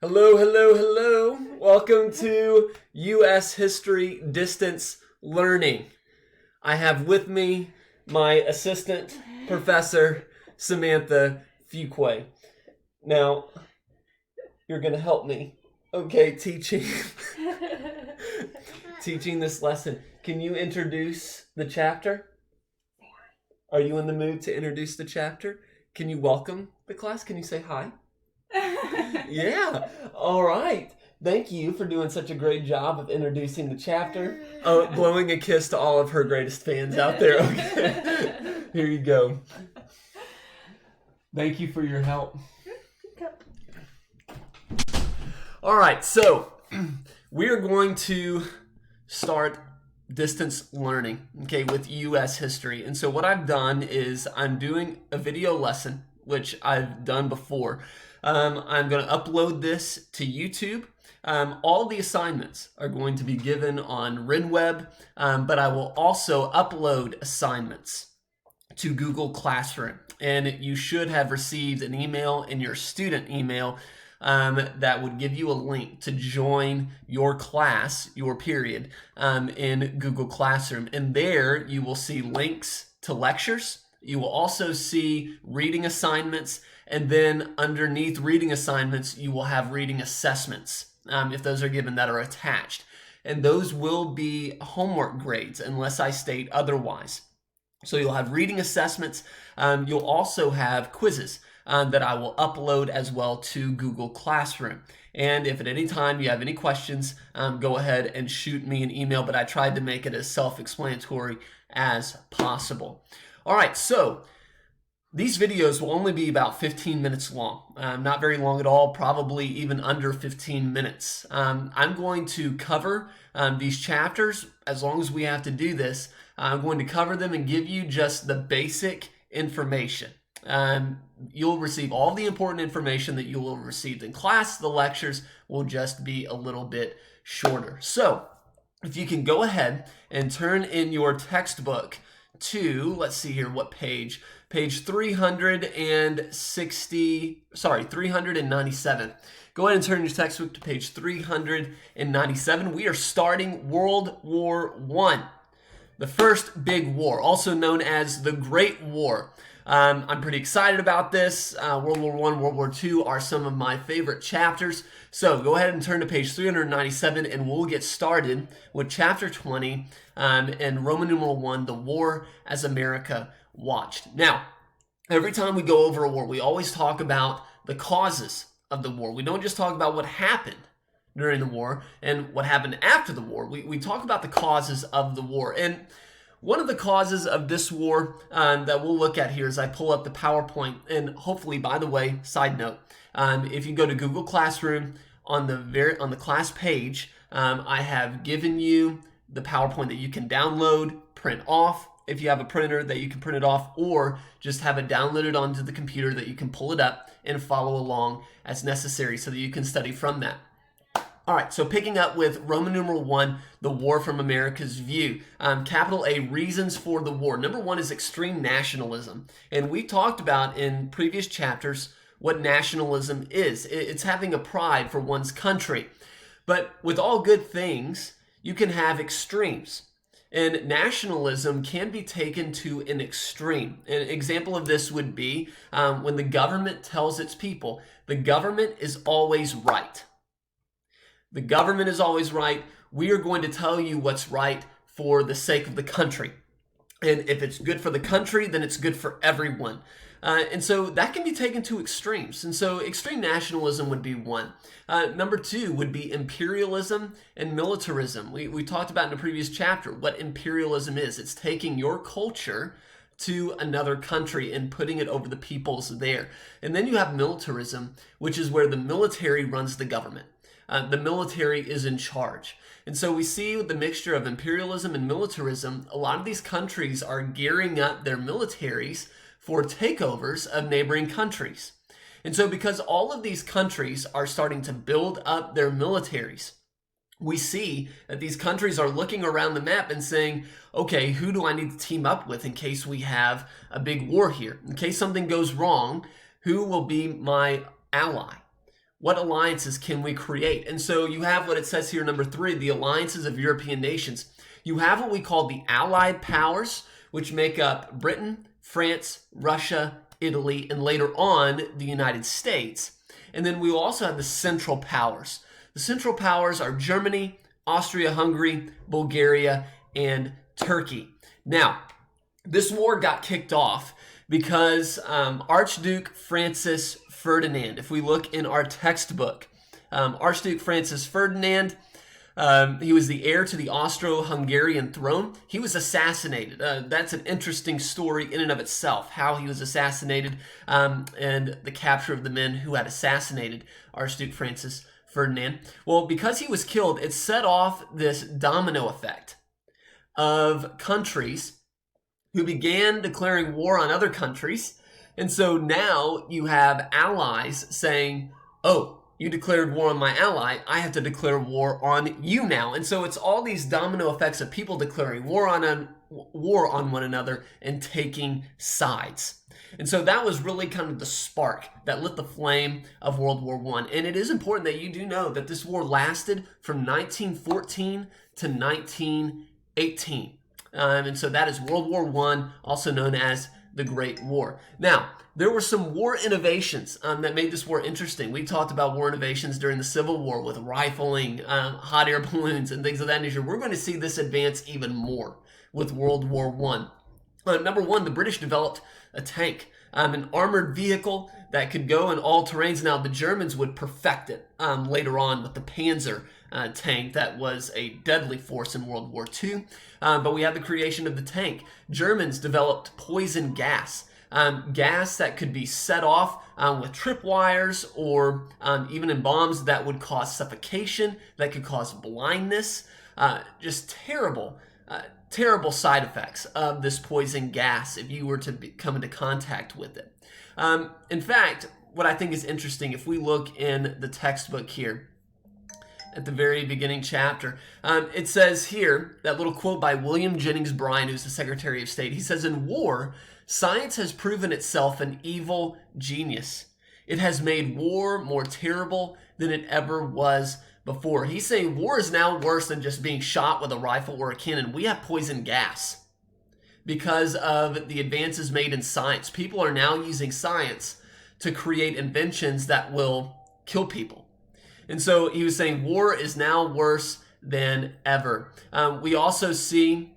Hello, hello, hello. Welcome to U.S. History Distance Learning. I have with me my assistant professor, Samantha Fuqua. Now, you're going to help me, okay, teaching this lesson. Can you introduce the chapter? Are you in the mood to introduce the chapter? Can you welcome the class? Can you say hi? Yeah. All right. Thank you for doing such a great job of introducing the chapter. Oh, blowing a kiss to all of her greatest fans out there. Okay. Here you go. Thank you for your help. All right. So we are going to start distance learning, okay, with U.S. history. And so what I've done is I'm doing a video lesson, which I've done before. I'm going to upload this to YouTube. All the assignments are going to be given on RenWeb, but I will also upload assignments to Google Classroom. And you should have received an email in your student email that would give you a link to join your class, your period, in Google Classroom. And there you will see links to lectures. You will also see reading assignments, and then underneath reading assignments, you will have reading assessments, if those are given, that are attached. And those will be homework grades unless I state otherwise. So you'll have reading assessments. You'll also have quizzes that I will upload as well to Google Classroom. And if at any time you have any questions, go ahead and shoot me an email, but I tried to make it as self-explanatory as possible. All right, so these videos will only be about 15 minutes long, not very long at all, probably even under 15 minutes. I'm going to cover these chapters as long as we have to do this. I'm going to cover them and give you just the basic information. You'll receive all the important information that you will have received in class. The lectures will just be a little bit shorter. So if you can go ahead and turn in your textbook to, let's see here, what page? Page 397. Go ahead and turn your textbook to page 397. We are starting World War I, the first big war, also known as the Great War. I'm pretty excited about this. World War I, World War II are some of my favorite chapters. So go ahead and turn to page 397 and we'll get started with chapter 20 and Roman numeral I, the war as America watched. Now, every time we go over a war, we always talk about the causes of the war. We don't just talk about what happened during the war and what happened after the war. We talk about the causes of the war. And one of the causes of this war that we'll look at here as I pull up the PowerPoint, and hopefully, by the way, side note, if you go to Google Classroom on the class page, I have given you the PowerPoint that you can download, print off if you have a printer that you can print it off, or just have it downloaded onto the computer that you can pull it up and follow along as necessary so that you can study from that. All right, so picking up with Roman numeral I, the war from America's view. Capital A, reasons for the war. Number one is extreme nationalism. And we talked about in previous chapters what nationalism is. It's having a pride for one's country. But with all good things, you can have extremes. And nationalism can be taken to an extreme. An example of this would be when the government tells its people, the government is always right. The government is always right. We are going to tell you what's right for the sake of the country. And if it's good for the country, then it's good for everyone. And so that can be taken to extremes. And so extreme nationalism would be one. Number two would be imperialism and militarism. We talked about in the previous chapter what imperialism is. It's taking your culture to another country and putting it over the peoples there. And then you have militarism, which is where the military runs the government. The military is in charge. And so we see with the mixture of imperialism and militarism, a lot of these countries are gearing up their militaries for takeovers of neighboring countries. And so because all of these countries are starting to build up their militaries, we see that these countries are looking around the map and saying, okay, who do I need to team up with in case we have a big war here? In case something goes wrong, who will be my ally? What alliances can we create? And so you have what it says here, number 3, the alliances of European nations. You have what we call the Allied powers, which make up Britain, France, Russia, Italy, and later on the United States. And then we also have the Central Powers. The Central Powers are Germany, Austria-Hungary, Bulgaria, and Turkey. Now, this war got kicked off because Archduke Francis Ferdinand, if we look in our textbook, Archduke Francis Ferdinand, he was the heir to the Austro-Hungarian throne. He was assassinated. That's an interesting story in and of itself, how he was assassinated and the capture of the men who had assassinated Archduke Francis Ferdinand. Well, because he was killed, it set off this domino effect of countries who began declaring war on other countries. And so now you have allies saying, oh, you declared war on my ally, I have to declare war on you now. And so it's all these domino effects of people declaring war on one another and taking sides. And so that was really kind of the spark that lit the flame of World War I. And it is important that you do know that this war lasted from 1914 to 1918. And so that is World War I, also known as the Great War. Now, there were some war innovations that made this war interesting. We talked about war innovations during the Civil War with rifling, hot air balloons, and things of that nature. We're going to see this advance even more with World War I. Number 1, the British developed a tank, an armored vehicle that could go in all terrains. Now, the Germans would perfect it later on with the Panzer tank that was a deadly force in World War II. But we have the creation of the tank. Germans developed poison gas, gas that could be set off with tripwires or even in bombs that would cause suffocation, that could cause blindness. Just terrible side effects of this poison gas if you were to come into contact with it. In fact, what I think is interesting, if we look in the textbook here, at the very beginning chapter, it says here, that little quote by William Jennings Bryan, who's the Secretary of State. He says, in war, science has proven itself an evil genius. It has made war more terrible than it ever was before. He's saying war is now worse than just being shot with a rifle or a cannon. We have poison gas because of the advances made in science. People are now using science to create inventions that will kill people. And so he was saying war is now worse than ever. We also see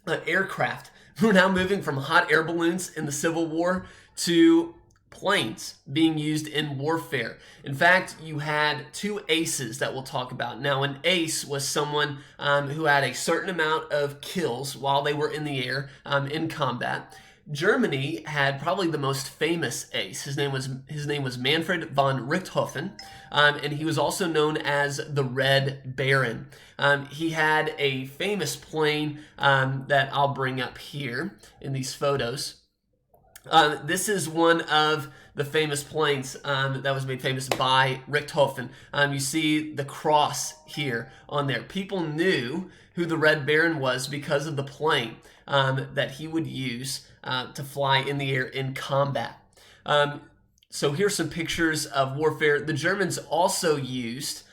aircraft. We're now moving from hot air balloons in the Civil War to planes being used in warfare. In fact, you had 2 aces that we'll talk about. Now, an ace was someone who had a certain amount of kills while they were in the air in combat. Germany had probably the most famous ace. His name was Manfred von Richthofen, and he was also known as the Red Baron. He had a famous plane that I'll bring up here in these photos. This is one of the famous planes that was made famous by Richthofen. You see the cross here on there. People knew who the Red Baron was because of the plane that he would use to fly in the air in combat. So here's some pictures of warfare. The Germans also used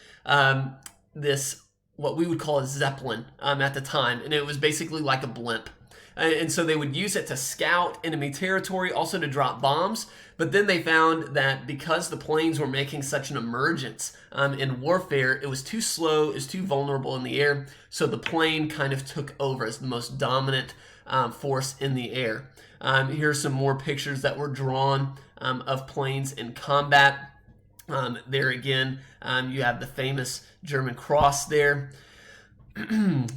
this, what we would call a Zeppelin at the time, and it was basically like a blimp. And so they would use it to scout enemy territory, also to drop bombs. But then they found that because the planes were making such an emergence in warfare, it was too slow, it was too vulnerable in the air. So the plane kind of took over as the most dominant force in the air. Here are some more pictures that were drawn of planes in combat. There again, you have the famous German cross there. And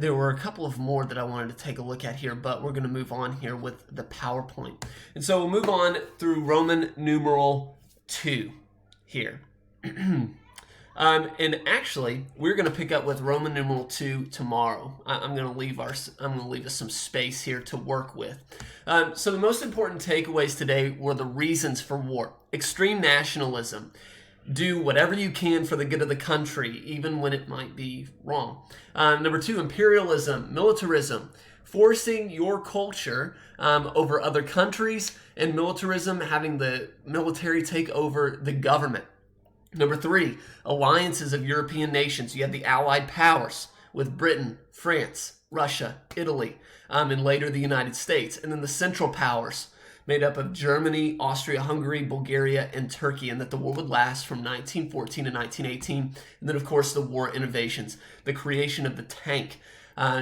there were a couple of more that I wanted to take a look at here, but we're going to move on here with the PowerPoint. And so we'll move on through Roman numeral 2 here. And actually, we're going to pick up with Roman numeral 2 tomorrow. I'm going to leave us some space here to work with. So the most important takeaways today were the reasons for war. Extreme nationalism. Do whatever you can for the good of the country, even when it might be wrong. Number 2, imperialism, militarism, forcing your culture over other countries, and militarism, having the military take over the government. Number 3, alliances of European nations. You have the Allied powers with Britain, France, Russia, Italy, and later the United States. And then the Central Powers, made up of Germany, Austria-Hungary, Bulgaria, and Turkey, and that the war would last from 1914 to 1918. And then, of course, the war innovations, the creation of the tank,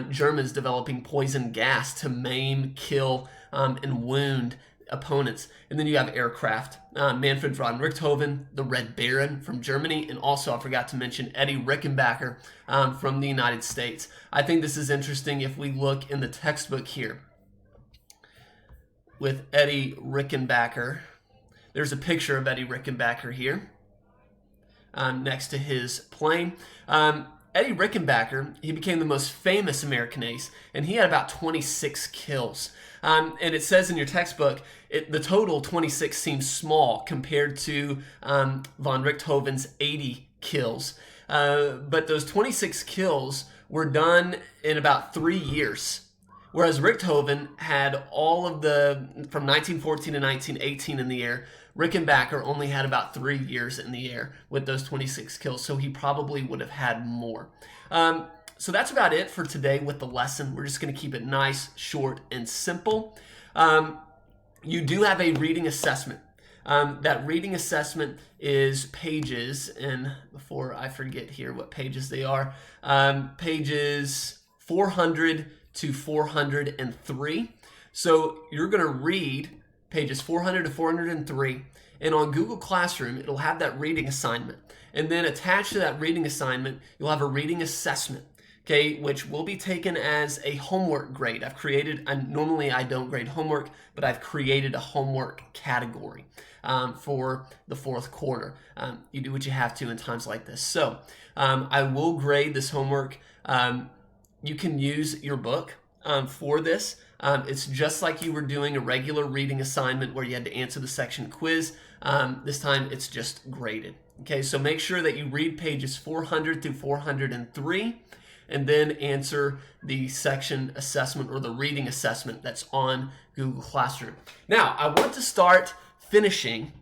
Germans developing poison gas to maim, kill, and wound opponents. And then you have aircraft, Manfred von Richthofen, the Red Baron from Germany, and also I forgot to mention Eddie Rickenbacker from the United States. I think this is interesting if we look in the textbook here with Eddie Rickenbacker. There's a picture of Eddie Rickenbacker here next to his plane. Eddie Rickenbacker, he became the most famous American ace, and he had about 26 kills. And it says in your textbook, the total 26 seems small compared to von Richthofen's 80 kills. But those 26 kills were done in about 3 years. Whereas Richthofen had all of from 1914 to 1918 in the air, Rickenbacker only had about 3 years in the air with those 26 kills, so he probably would have had more. So that's about it for today with the lesson. We're just going to keep it nice, short, and simple. You do have a reading assessment. That reading assessment is pages, and before I forget here what pages they are, pages 400 to 403. So you're going to read pages 400 to 403, and on Google Classroom, it'll have that reading assignment. And then attached to that reading assignment, you'll have a reading assessment, okay, which will be taken as a homework grade. I've created, normally I don't grade homework, but I've created a homework category for the fourth quarter. You do what you have to in times like this. So I will grade this homework. You can use your book for this. It's just like you were doing a regular reading assignment where you had to answer the section quiz. This time it's just graded. Okay, so make sure that you read pages 400 through 403 and then answer the section assessment or the reading assessment that's on Google Classroom. Now, I want to start finishing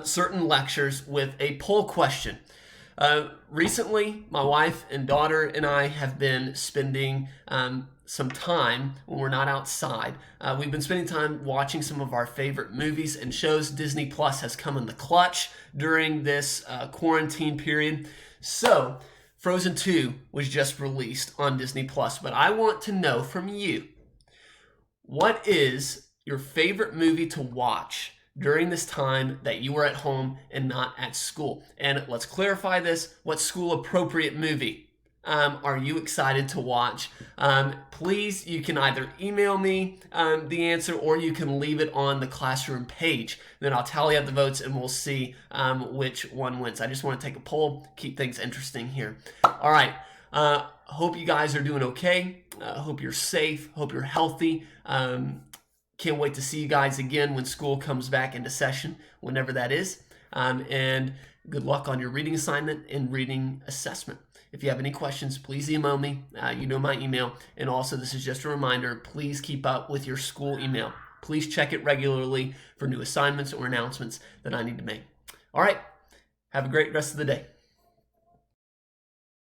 certain lectures with a poll question. Recently, my wife and daughter and I have been spending some time when we're not outside. We've been spending time watching some of our favorite movies and shows. Disney Plus has come in the clutch during this quarantine period. So, Frozen 2 was just released on Disney Plus, but I want to know from you, what is your favorite movie to watch during this time that you were at home and not at school? And let's clarify this. What school appropriate movie are you excited to watch? Please, you can either email me the answer or you can leave it on the classroom page. Then I'll tally up the votes and we'll see which one wins. I just want to take a poll, keep things interesting here. All right. Hope you guys are doing okay. Hope you're safe. Hope you're healthy. Can't wait to see you guys again when school comes back into session, whenever that is. And good luck on your reading assignment and reading assessment. If you have any questions, please email me. You know my email. And also, this is just a reminder, please keep up with your school email. Please check it regularly for new assignments or announcements that I need to make. All right. Have a great rest of the day.